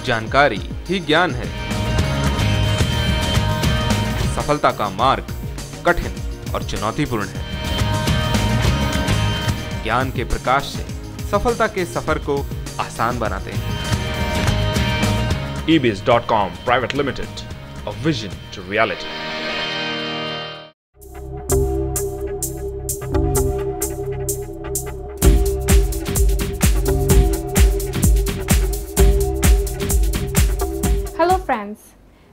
जानकारी ही ज्ञान है। सफलता का मार्ग कठिन और चुनौतीपूर्ण है। ज्ञान के प्रकाश से सफलता के सफर को आसान बनाते हैं। ebiz.com Private Limited, a vision to reality. Hello friends,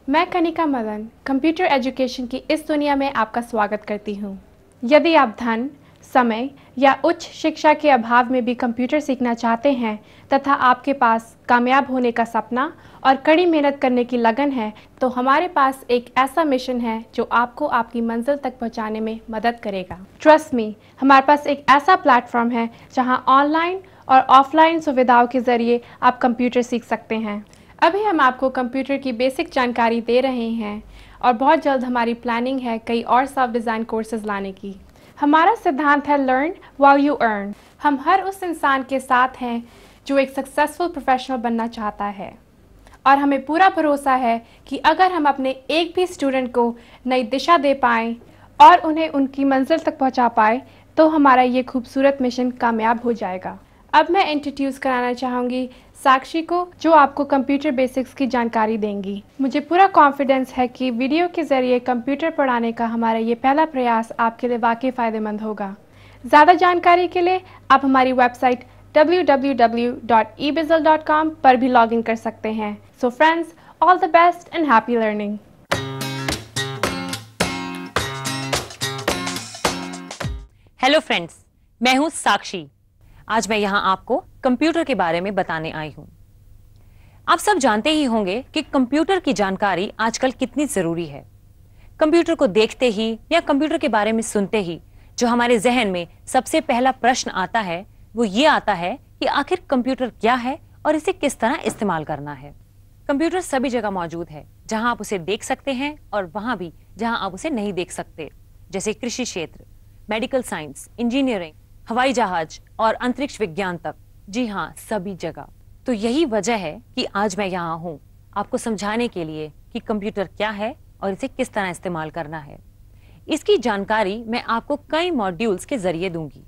मैं कनिका मदन कंप्यूटर एजुकेशन की इस दुनिया में आपका स्वागत करती हूँ। यदि आप धन, समय या उच्च शिक्षा के अभाव में भी कंप्यूटर सीखना चाहते हैं तथा आपके पास कामयाब होने का सपना और कड़ी मेहनत करने की लगन है, तो हमारे पास एक ऐसा मिशन है जो आपको आपकी मंजिल तक पहुंचाने में मदद करेगा। ट्रस्ट मी, हमारे पास एक ऐसा प्लेटफॉर्म है जहां ऑनलाइन और ऑफलाइन सुविधाओं के ज़रिए आप कंप्यूटर सीख सकते हैं। अभी हम आपको कंप्यूटर की बेसिक जानकारी दे रहे हैं और बहुत जल्द हमारी प्लानिंग है कई और सॉफ्ट डिज़ाइन कोर्सेज लाने की। हमारा सिद्धांत है लर्न व्हाइल यू अर्न। हम हर उस इंसान के साथ हैं जो एक सक्सेसफुल प्रोफेशनल बनना चाहता है और हमें पूरा भरोसा है कि अगर हम अपने एक भी स्टूडेंट को नई दिशा दे पाएँ और उन्हें उनकी मंजिल तक पहुंचा पाए तो हमारा ये खूबसूरत मिशन कामयाब हो जाएगा। अब मैं इंट्रोड्यूस कराना चाहूँगी साक्षी को, जो आपको कंप्यूटर बेसिक्स की जानकारी देंगी। मुझे पूरा कॉन्फिडेंस है कि वीडियो के ज़रिए कंप्यूटर पढ़ाने का हमारा ये पहला प्रयास आपके लिए वाकई फ़ायदेमंद होगा। ज़्यादा जानकारी के लिए आप हमारी वेबसाइट www.ebizzle.com पर भी लॉगिन कर सकते हैं। So friends, all the best and happy learning. Hello friends, मैं हूं साक्षी। आज मैं यहां आपको कंप्यूटर के बारे में बताने आई हूं। आप सब जानते ही होंगे कि कंप्यूटर की जानकारी आजकल कितनी जरूरी है। कंप्यूटर को देखते ही या कंप्यूटर के बारे में सुनते ही जो हमारे जहन में सबसे पहला प्रश्न आता है वो ये आता है कि आखिर कंप्यूटर क्या है और इसे किस तरह इस्तेमाल करना है। कंप्यूटर सभी जगह मौजूद है, जहां आप उसे देख सकते हैं और वहां भी जहां आप उसे नहीं देख सकते, जैसे कृषि क्षेत्र, मेडिकल साइंस, इंजीनियरिंग, हवाई जहाज और अंतरिक्ष विज्ञान तक। जी हाँ, सभी जगह। तो यही वजह है कि आज मैं यहाँ हूँ आपको समझाने के लिए कि कंप्यूटर क्या है और इसे किस तरह इस्तेमाल करना है। इसकी जानकारी मैं आपको कई मॉड्यूल्स के जरिए दूंगी।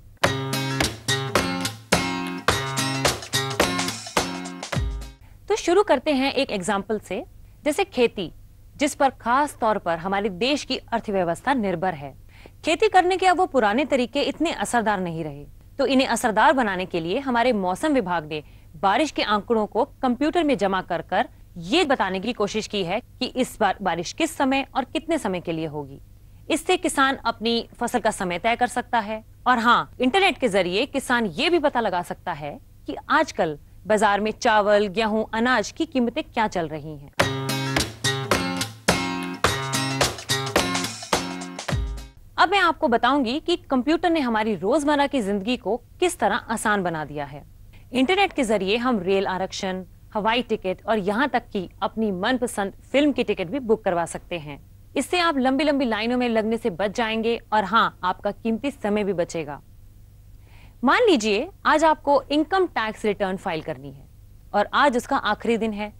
तो शुरू करते हैं एक एग्जाम्पल से, जैसे खेती, जिस पर खास तौर पर हमारे देश की अर्थव्यवस्था निर्भर है। खेती करने के अब वो पुराने तरीके इतने असरदार नहीं रहे, तो इन्हें असरदार बनाने के लिए हमारे मौसम विभाग ने बारिश के आंकड़ों को कंप्यूटर में जमा कर कर ये बताने की कोशिश की है कि इस बार बारिश किस समय और कितने समय के लिए होगी। इससे किसान अपनी फसल का समय तय कर सकता है। और हाँ, इंटरनेट के जरिए किसान ये भी पता लगा सकता है कि आजकल बाजार में चावल, गेहूं, अनाज की कीमतें क्या चल रही हैं। अब मैं आपको बताऊंगी कि कंप्यूटर ने हमारी रोजमर्रा की जिंदगी को किस तरह आसान बना दिया है। इंटरनेट के जरिए हम रेल आरक्षण, हवाई टिकट और यहाँ तक कि अपनी मनपसंद फिल्म की टिकट भी बुक करवा सकते हैं। इससे आप लंबी लंबी लाइनों में लगने से बच जाएंगे और हाँ, आपका कीमती समय भी बचेगा। मान लीजिए आज आपको इनकम टैक्स रिटर्न फाइल करनी है और आज उसका आखिरी दिन है।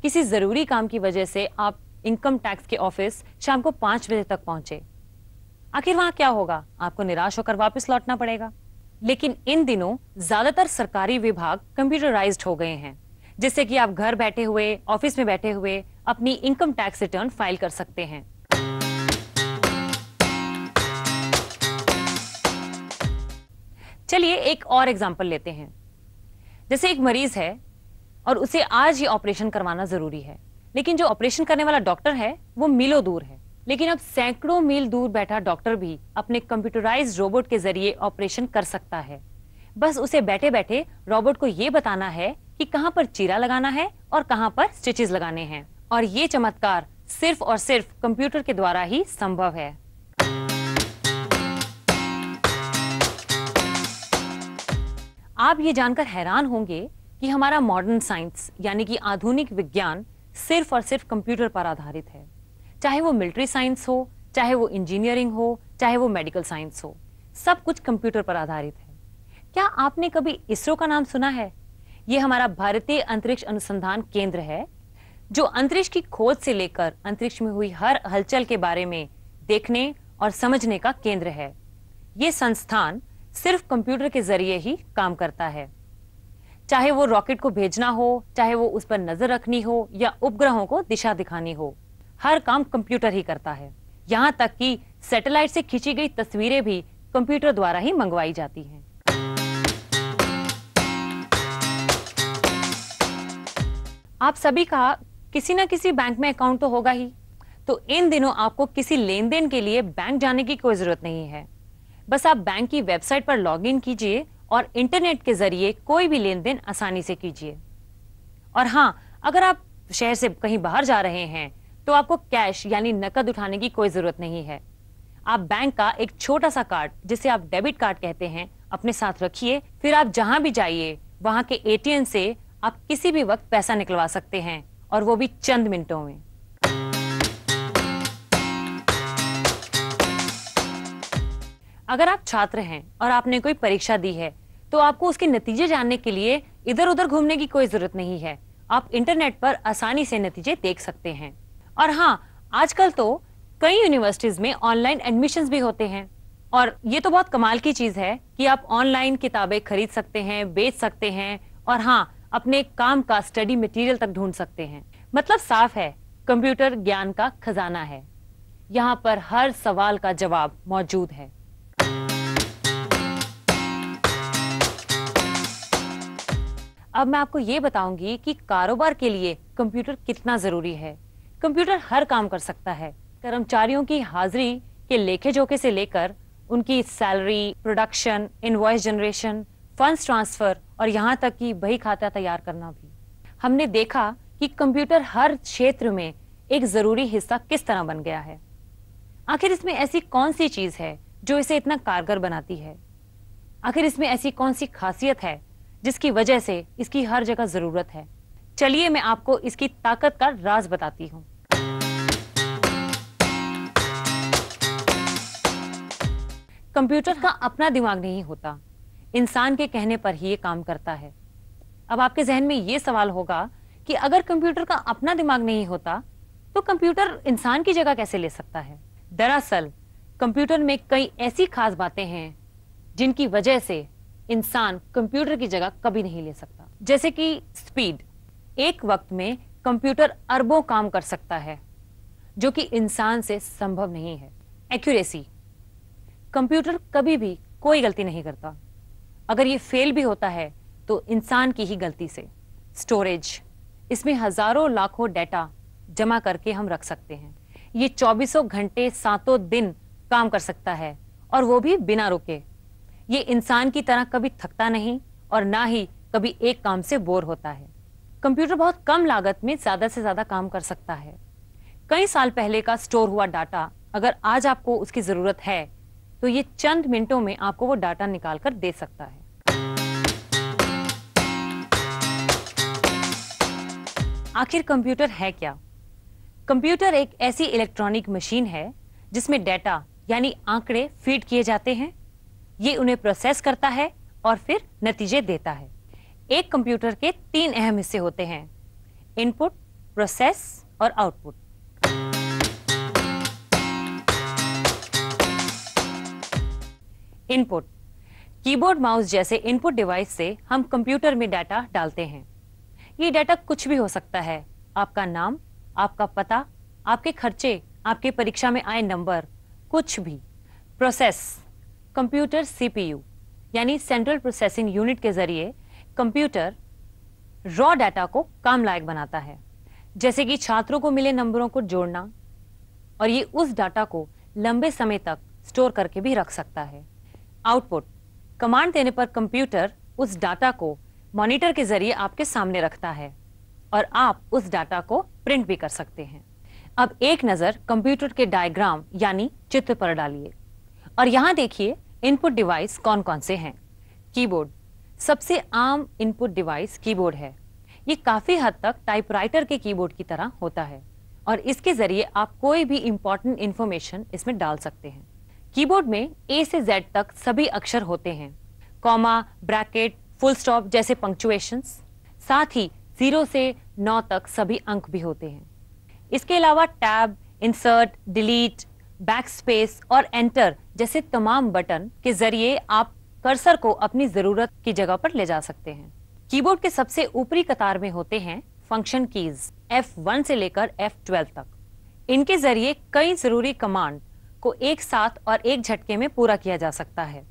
किसी जरूरी काम की वजह से आप इनकम टैक्स के ऑफिस शाम को 5 बजे तक पहुंचे। आखिर वहां क्या होगा? आपको निराश होकर वापस लौटना पड़ेगा। लेकिन इन दिनों ज्यादातर सरकारी विभाग कंप्यूटराइज्ड हो गए हैं, जिससे कि आप घर बैठे हुए, ऑफिस में बैठे हुए अपनी इनकम टैक्स रिटर्न फाइल कर सकते हैं। चलिए एक और एग्जांपल लेते हैं। जैसे एक मरीज है और उसे आज ही ऑपरेशन करवाना जरूरी है, लेकिन जो ऑपरेशन करने वाला डॉक्टर है वो मीलों दूर है। लेकिन अब सैकड़ों मील दूर बैठा डॉक्टर भी अपने कंप्यूटराइज्ड रोबोट के जरिए ऑपरेशन कर सकता है। बस उसे बैठे बैठे रोबोट को ये बताना है कि कहां पर चीरा लगाना है और कहां पर स्टिचेस लगाने हैं। और ये चमत्कार सिर्फ और सिर्फ कंप्यूटर के द्वारा ही संभव है। आप ये जानकर हैरान होंगे कि हमारा मॉडर्न साइंस यानी कि आधुनिक विज्ञान सिर्फ और सिर्फ कंप्यूटर पर आधारित है। चाहे वो मिलिट्री साइंस हो, चाहे वो इंजीनियरिंग हो, चाहे वो मेडिकल साइंस हो, सब कुछ कंप्यूटर पर आधारित है। क्या आपने कभी इसरो का नाम सुना है? ये हमारा भारतीय अंतरिक्ष अनुसंधान केंद्र है। जो अंतरिक्ष की खोज से लेकर अंतरिक्ष में हुई हर हलचल के बारे में देखने और समझने का केंद्र है। ये संस्थान सिर्फ कंप्यूटर के जरिए ही काम करता है। चाहे वो रॉकेट को भेजना हो, चाहे वो उस पर नजर रखनी हो या उपग्रहों को दिशा दिखानी हो, हर काम कंप्यूटर ही करता है। यहाँ तक कि सैटेलाइट से खींची गई तस्वीरें भी कंप्यूटर द्वारा ही मंगवाई जाती हैं। आप सभी का किसी न किसी बैंक में अकाउंट तो होगा ही, तो इन दिनों आपको किसी लेन देन के लिए बैंक जाने की कोई जरूरत नहीं है। बस आप बैंक की वेबसाइट पर लॉगिन कीजिए और इंटरनेट के जरिए कोई भी लेन देन आसानी से कीजिए। और हाँ, अगर आप शहर से कहीं बाहर जा रहे हैं तो आपको कैश यानी नकद उठाने की कोई जरूरत नहीं है। आप बैंक का एक छोटा सा कार्ड, जिसे आप डेबिट कार्ड कहते हैं, अपने साथ रखिए। फिर आप जहां भी जाइए वहां के एटीएम से आप किसी भी वक्त पैसा निकलवा सकते हैं, और वो भी चंद मिनटों में। अगर आप छात्र हैं और आपने कोई परीक्षा दी है तो आपको उसके नतीजे जानने के लिए इधर उधर घूमने की कोई जरूरत नहीं है। आप इंटरनेट पर आसानी से नतीजे देख सकते हैं। और हाँ, आजकल तो कई यूनिवर्सिटीज में ऑनलाइन एडमिशंस भी होते हैं, और ये तो बहुत कमाल की चीज है कि आप ऑनलाइन किताबें खरीद सकते हैं, बेच सकते हैं, और हाँ, अपने काम का स्टडी मटेरियल तक ढूंढ सकते हैं। मतलब साफ है, कंप्यूटर ज्ञान का खजाना है। यहाँ पर हर सवाल का जवाब मौजूद है। अब मैं आपको ये बताऊंगी कि कारोबार के लिए कंप्यूटर कितना जरूरी है। कंप्यूटर हर काम कर सकता है। कर्मचारियों की हाजिरी के लेखे जोखे से लेकर उनकी salary, production, invoice generation, funds transfer और यहाँ तक कि बही खाता तैयार करना भी। हमने देखा कि कंप्यूटर हर क्षेत्र में एक जरूरी हिस्सा किस तरह बन गया है। आखिर इसमें ऐसी कौन सी चीज है जो इसे इतना कारगर बनाती है? आखिर इसमें ऐसी कौन सी खासियत है जिसकी वजह से इसकी हर जगह जरूरत है? चलिए मैं आपको इसकी ताकत का राज बताती हूँ। कंप्यूटर का अपना दिमाग नहीं होता, इंसान के कहने पर ही ये काम करता है। अब आपके जहन में ये सवाल होगा कि अगर कंप्यूटर का अपना दिमाग नहीं होता तो कंप्यूटर इंसान की जगह कैसे ले सकता है? दरअसल कंप्यूटर में कई ऐसी खास बातें हैं जिनकी वजह से इंसान कंप्यूटर की जगह कभी नहीं ले सकता। जैसे कि स्पीड। एक वक्त में कंप्यूटर अरबों काम कर सकता है, जो कि इंसान से संभव नहीं है। एक्यूरेसी। कंप्यूटर कभी भी कोई गलती नहीं करता। अगर ये फेल भी होता है तो इंसान की ही गलती से। स्टोरेज। इसमें हजारों लाखों डेटा जमा करके हम रख सकते हैं। ये 24 घंटे 7 दिन काम कर सकता है, और वो भी बिना रुके। ये इंसान की तरह कभी थकता नहीं और ना ही कभी एक काम से बोर होता है। कंप्यूटर बहुत कम लागत में ज्यादा से ज्यादा काम कर सकता है। कई साल पहले का स्टोर हुआ डाटा अगर आज आपको उसकी जरूरत है तो ये चंद मिनटों में आपको वो डाटा निकाल कर दे सकता है। आखिर कंप्यूटर है क्या? कंप्यूटर एक ऐसी इलेक्ट्रॉनिक मशीन है जिसमें डेटा यानी आंकड़े फीड किए जाते हैं। ये उन्हें प्रोसेस करता है और फिर नतीजे देता है। एक कंप्यूटर के 3 अहम हिस्से होते हैं: इनपुट, प्रोसेस और आउटपुट। इनपुट। कीबोर्ड, माउस जैसे इनपुट डिवाइस से हम कंप्यूटर में डाटा डालते हैं। ये डाटा कुछ भी हो सकता है। आपका नाम, आपका पता, आपके खर्चे, आपके परीक्षा में आए नंबर, कुछ भी। प्रोसेस। कंप्यूटर सीपीयू यानी सेंट्रल प्रोसेसिंग यूनिट के जरिए कंप्यूटर रॉ डाटा को काम लायक बनाता है, जैसे कि छात्रों को मिले नंबरों को जोड़ना, और ये उस डाटा को लंबे समय तक स्टोर करके भी रख सकता है। आउटपुट। कमांड देने पर कंप्यूटर उस डाटा को मॉनिटर के जरिए आपके सामने रखता है और आप उस डाटा को प्रिंट भी कर सकते हैं। अब एक नजर कंप्यूटर के डायग्राम यानी चित्र पर डालिए और यहां देखिए इनपुट डिवाइस कौन कौन से हैं। कीबोर्ड। सबसे आम इनपुट डिवाइस कीबोर्ड है। ये काफी हद तक टाइपराइटर के कीबोर्ड की तरह होता है और इसके जरिए आप कोई भी इंपॉर्टेंट इंफॉर्मेशन इसमें डाल सकते हैं। कीबोर्ड में ए से जेड तक सभी अक्षर होते हैं, कॉमा, ब्रैकेट, फुल स्टॉप जैसे पंक्चुएशंस। साथ ही 0 से 9 तक सभी अंक भी होते हैं। इसके अलावा टैब, इंसर्ट, डिलीट, बैकस्पेस और एंटर जैसे तमाम बटन के जरिए आप कर्सर को अपनी जरूरत की जगह पर ले जा सकते हैं। कीबोर्ड के सबसे ऊपरी कतार में होते हैं फंक्शन कीज F1 से लेकर F12 तक। इनके जरिए कई जरूरी कमांड को एक साथ और एक झटके में पूरा किया जा सकता है।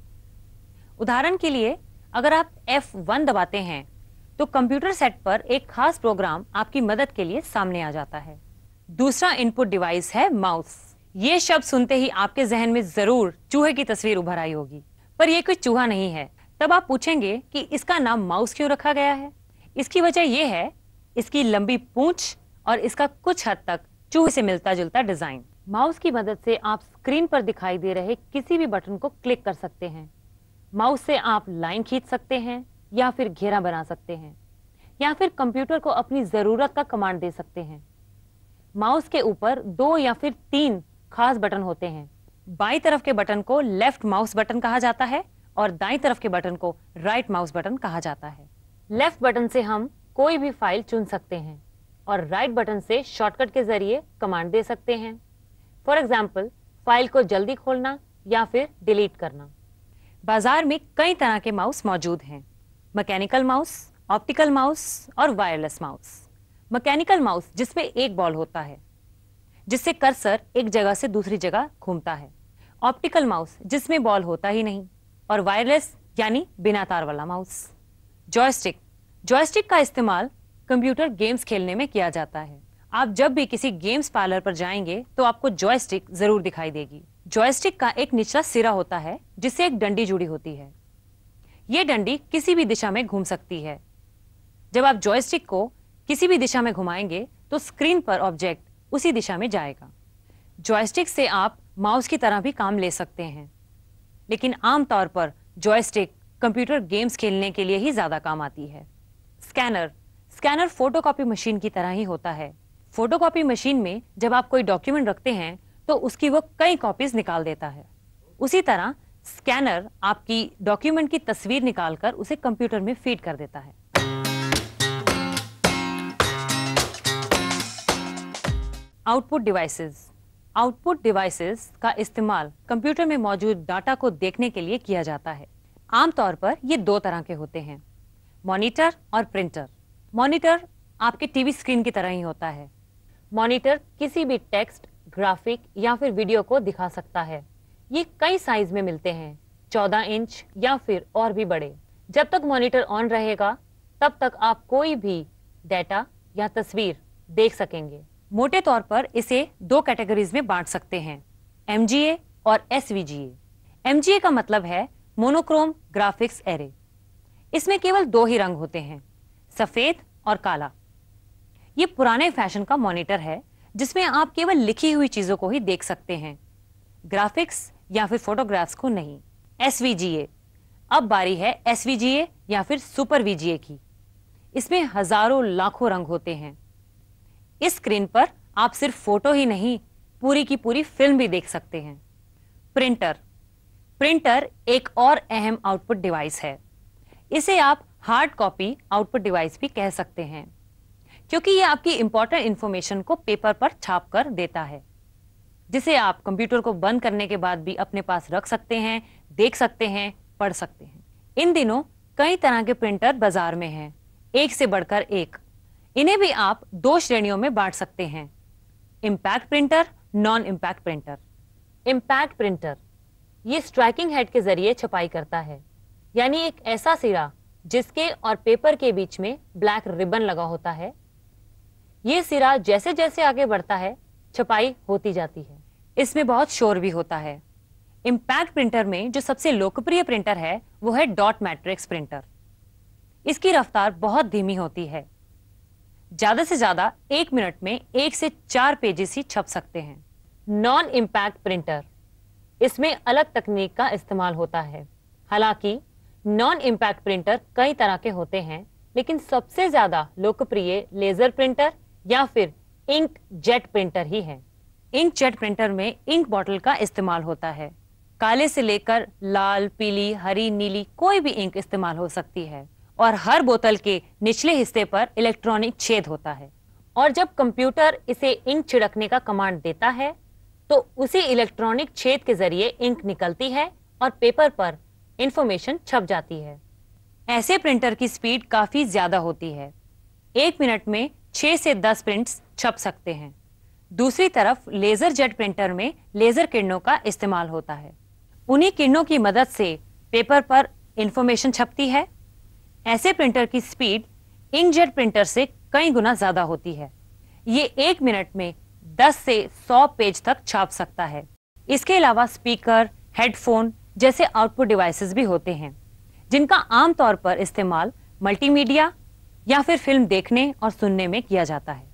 उदाहरण के लिए अगर आप F1 दबाते हैं तो कंप्यूटर सेट पर एक खास प्रोग्राम आपकी मदद के लिए सामने आ जाता है। दूसरा इनपुट डिवाइस है माउस। ये शब्द सुनते ही आपके जहन में जरूर चूहे की तस्वीर उभर आई होगी, पर यह कोई चूहा नहीं है। तब आप पूछेंगे कि इसका नाम माउस क्यों रखा गया है? इसकी वजह यह है इसकी लंबी पूंछ और इसका कुछ हद तक चूहे से मिलता जुलता डिजाइन। माउस की मदद से आप स्क्रीन पर दिखाई दे रहे किसी भी बटन को क्लिक कर सकते हैं। माउस से आप लाइन खींच सकते हैं या फिर घेरा बना सकते हैं या फिर कंप्यूटर को अपनी जरूरत का कमांड दे सकते हैं। माउस के ऊपर 2 या फिर 3 खास बटन होते हैं। बाईं तरफ के बटन को लेफ्ट माउस बटन कहा जाता है और दाईं तरफ के बटन को राइट माउस बटन कहा जाता है। लेफ्ट बटन से हम कोई भी फाइल चुन सकते हैं और राइट बटन से शॉर्टकट के जरिए कमांड दे सकते हैं। फॉर एग्जाम्पल, फाइल को जल्दी खोलना या फिर डिलीट करना। बाजार में कई तरह के माउस मौजूद हैं। मैकेनिकल माउस, ऑप्टिकल माउस और वायरलेस माउस। मैकेनिकल माउस जिसमें एक बॉल होता है जिससे कर्सर एक जगह से दूसरी जगह घूमता है। ऑप्टिकल माउस जिसमें बॉल होता ही नहीं। और वायरलेस यानी बिना तार वाला माउस। जॉयस्टिक। जॉयस्टिक का इस्तेमाल कंप्यूटर गेम्स खेलने में किया जाता है। आप जब भी किसी गेम्स पार्लर पर जाएंगे तो आपको जॉयस्टिक जरूर दिखाई देगी। जॉयस्टिक का एक निचला सिरा होता है जिससे एक डंडी जुड़ी होती है। यह डंडी किसी भी दिशा में घूम सकती है। जब आप जॉयस्टिक को किसी भी दिशा में घुमाएंगे तो स्क्रीन पर ऑब्जेक्ट उसी दिशा में जाएगा। जॉयस्टिक से आप माउस की तरह भी काम ले सकते हैं, लेकिन आमतौर पर जॉयस्टिक कंप्यूटर गेम्स खेलने के लिए ही ज्यादा काम आती है। स्कैनर। स्कैनर फोटोकॉपी मशीन की तरह ही होता है। फोटोकॉपी मशीन में जब आप कोई डॉक्यूमेंट रखते हैं तो उसकी वो कई कॉपीज निकाल देता है। उसी तरह स्कैनर आपकी डॉक्यूमेंट की तस्वीर निकालकर उसे कंप्यूटर में फीड कर देता है। Output devices. आउटपुट डिवाइसेस का इस्तेमाल कंप्यूटर में मौजूद डाटा को देखने के लिए किया जाता है। आमतौर पर ये 2 तरह के होते हैं, मॉनिटर और प्रिंटर। मॉनिटर आपके टीवी स्क्रीन की तरह ही होता है। मॉनिटर किसी भी टेक्स्ट, ग्राफिक या फिर वीडियो को दिखा सकता है। ये कई साइज में मिलते हैं, 14 इंच या फिर और भी बड़े। जब तक मॉनिटर ऑन रहेगा तब तक आप कोई भी डेटा या तस्वीर देख सकेंगे। मोटे तौर पर इसे 2 कैटेगरीज में बांट सकते हैं, MGA और SVGA। MGA का मतलब है मोनोक्रोम ग्राफिक्स एरे। इसमें केवल 2 ही रंग होते हैं, सफेद और काला। ये पुराने फैशन का मॉनिटर है जिसमें आप केवल लिखी हुई चीजों को ही देख सकते हैं, ग्राफिक्स या फिर फोटोग्राफ्स को नहीं। SVGA। अब बारी है SVGA या फिर सुपर VGA की। इसमें हजारों लाखों रंग होते हैं। इस स्क्रीन पर आप सिर्फ फोटो ही नहीं, पूरी की पूरी फिल्म भी देख सकते हैं। प्रिंटर। प्रिंटर एक और अहम आउटपुट डिवाइस है। इसे आप हार्ड कॉपी आउटपुट डिवाइस भी कह सकते हैं, क्योंकि ये आपकी इंपॉर्टेंट इंफॉर्मेशन को पेपर पर छाप कर देता है, जिसे आप कंप्यूटर को बंद करने के बाद भी अपने पास रख सकते हैं, देख सकते हैं, पढ़ सकते हैं। इन दिनों कई तरह के प्रिंटर बाजार में हैं, एक से बढ़कर एक। इन्हें भी आप 2 श्रेणियों में बांट सकते हैं, impact printer, non impact printer. Impact printer ये स्ट्राइकिंग हेड के जरिए छपाई करता है, यानी एक ऐसा सिरा जिसके और पेपर के बीच में ब्लैक रिबन लगा होता है। ये सिरा जैसे जैसे आगे बढ़ता है छपाई होती जाती है। इसमें बहुत शोर भी होता है। इम्पैक्ट प्रिंटर में जो सबसे लोकप्रिय प्रिंटर है वो है डॉट मैट्रिक्स प्रिंटर। इसकी रफ्तार बहुत धीमी होती है। ज्यादा से ज्यादा 1 मिनट में 1 से 4 पेजेस ही छप सकते हैं। नॉन इम्पैक्ट प्रिंटर, इसमें अलग तकनीक का इस्तेमाल होता है। हालांकि नॉन इम्पैक्ट प्रिंटर कई तरह के होते हैं, लेकिन सबसे ज्यादा लोकप्रिय लेजर प्रिंटर या फिर इंक जेट प्रिंटर ही है। इंक जेट प्रिंटर में इंक बॉटल का इस्तेमाल होता है। काले से लेकर लाल, पीली, हरी, नीली कोई भी इंक इस्तेमाल हो सकती है और हर बोतल के निचले हिस्से पर इलेक्ट्रॉनिक छेद होता है। और जब कंप्यूटर इसे इंक छिड़कने का कमांड देता है तो उसी इलेक्ट्रॉनिक छेद के जरिए इंक निकलती है और पेपर पर इंफॉर्मेशन छप जाती है। ऐसे प्रिंटर की स्पीड काफी ज्यादा होती है। 1 मिनट में 6 से 10 प्रिंट्स छप सकते हैं। दूसरी तरफ लेजर जेट प्रिंटर में लेजर किरणों का इस्तेमाल होता है। उन्हीं किरणों की मदद से पेपर पर इंफॉर्मेशन छपती है। ऐसे प्रिंटर की स्पीड इंकजेट प्रिंटर से कई गुना ज्यादा होती है। ये 1 मिनट में 10 से 100 पेज तक छाप सकता है। इसके अलावा स्पीकर, हेडफोन जैसे आउटपुट डिवाइसेस भी होते हैं, जिनका आमतौर पर इस्तेमाल मल्टीमीडिया या फिर फिल्म देखने और सुनने में किया जाता है।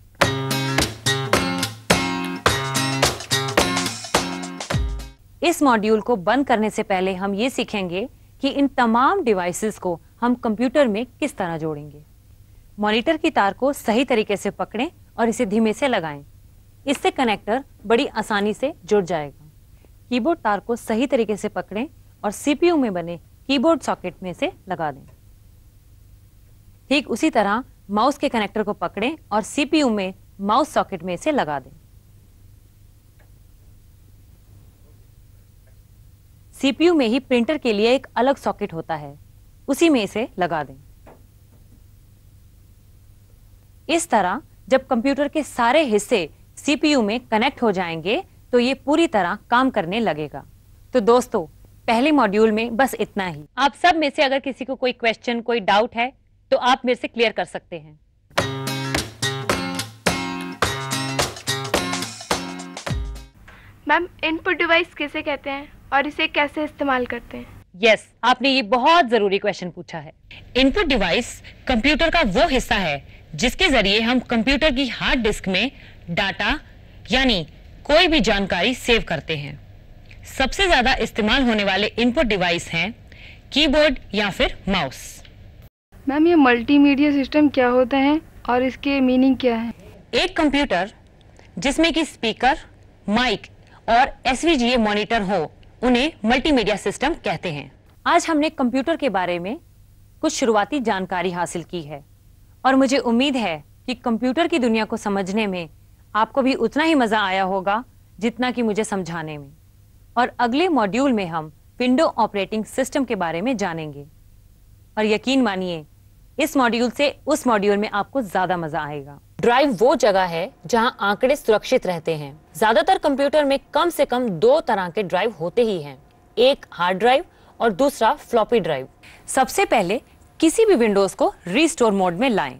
इस मॉड्यूल को बंद करने से पहले हम ये सीखेंगे कि इन तमाम डिवाइसेस को हम कंप्यूटर में किस तरह जोड़ेंगे। मॉनिटर की तार को सही तरीके से पकड़ें और इसे धीमे से लगाएं। इससे कनेक्टर बड़ी आसानी से जुड़ जाएगा। कीबोर्ड तार को सही तरीके से पकड़ें और सीपीयू में बने कीबोर्ड सॉकेट में से लगा दें। ठीक उसी तरह माउस के कनेक्टर को पकड़ें और सीपीयू में माउस सॉकेट में से लगा दें। सीपीयू में ही प्रिंटर के लिए एक अलग सॉकेट होता है, उसी में इसे लगा दें। इस तरह जब कंप्यूटर के सारे हिस्से सीपीयू में कनेक्ट हो जाएंगे तो ये पूरी तरह काम करने लगेगा। तो दोस्तों, पहले मॉड्यूल में बस इतना ही। आप सब में से अगर किसी को कोई क्वेश्चन, कोई डाउट है तो आप मेरे से क्लियर कर सकते हैं। मैम, इनपुट डिवाइस किसे कहते हैं और इसे कैसे इस्तेमाल करते हैं? यस, आपने ये बहुत जरूरी क्वेश्चन पूछा है। इनपुट डिवाइस कंप्यूटर का वो हिस्सा है जिसके जरिए हम कंप्यूटर की हार्ड डिस्क में डाटा यानी कोई भी जानकारी सेव करते हैं। सबसे ज्यादा इस्तेमाल होने वाले इनपुट डिवाइस हैं कीबोर्ड या फिर माउस। मैम, ये मल्टीमीडिया सिस्टम क्या होता है और इसके मीनिंग क्या है? एक कंप्यूटर जिसमें कि स्पीकर, माइक और एसवीजीए मॉनिटर हो, उन्हें मल्टीमीडिया सिस्टम कहते हैं। आज हमने कंप्यूटर के बारे में कुछ शुरुआती जानकारी हासिल की है और मुझे उम्मीद है कि कंप्यूटर की दुनिया को समझने में आपको भी उतना ही मजा आया होगा जितना कि मुझे समझाने में। और अगले मॉड्यूल में हम विंडो ऑपरेटिंग सिस्टम के बारे में जानेंगे। और यकीन मानिए, इस मॉड्यूल से उस मॉड्यूल में आपको ज्यादा मजा आएगा। ड्राइव वो जगह है जहां आंकड़े सुरक्षित रहते हैं। ज्यादातर कंप्यूटर में कम से कम 2 तरह के ड्राइव होते ही हैं, एक हार्ड ड्राइव और दूसरा फ्लॉपी ड्राइव। सबसे पहले किसी भी विंडोज को रीस्टोर मोड में लाएं।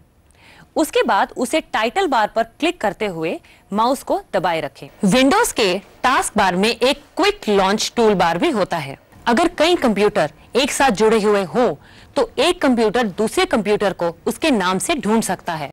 उसके बाद उसे टाइटल बार पर क्लिक करते हुए माउस को दबाए रखें। विंडोज के टास्क बार में एक क्विक लॉन्च टूल बार भी होता है। अगर कई कंप्यूटर एक साथ जुड़े हुए हो तो एक कंप्यूटर दूसरे कंप्यूटर को उसके नाम से ढूंढ सकता है।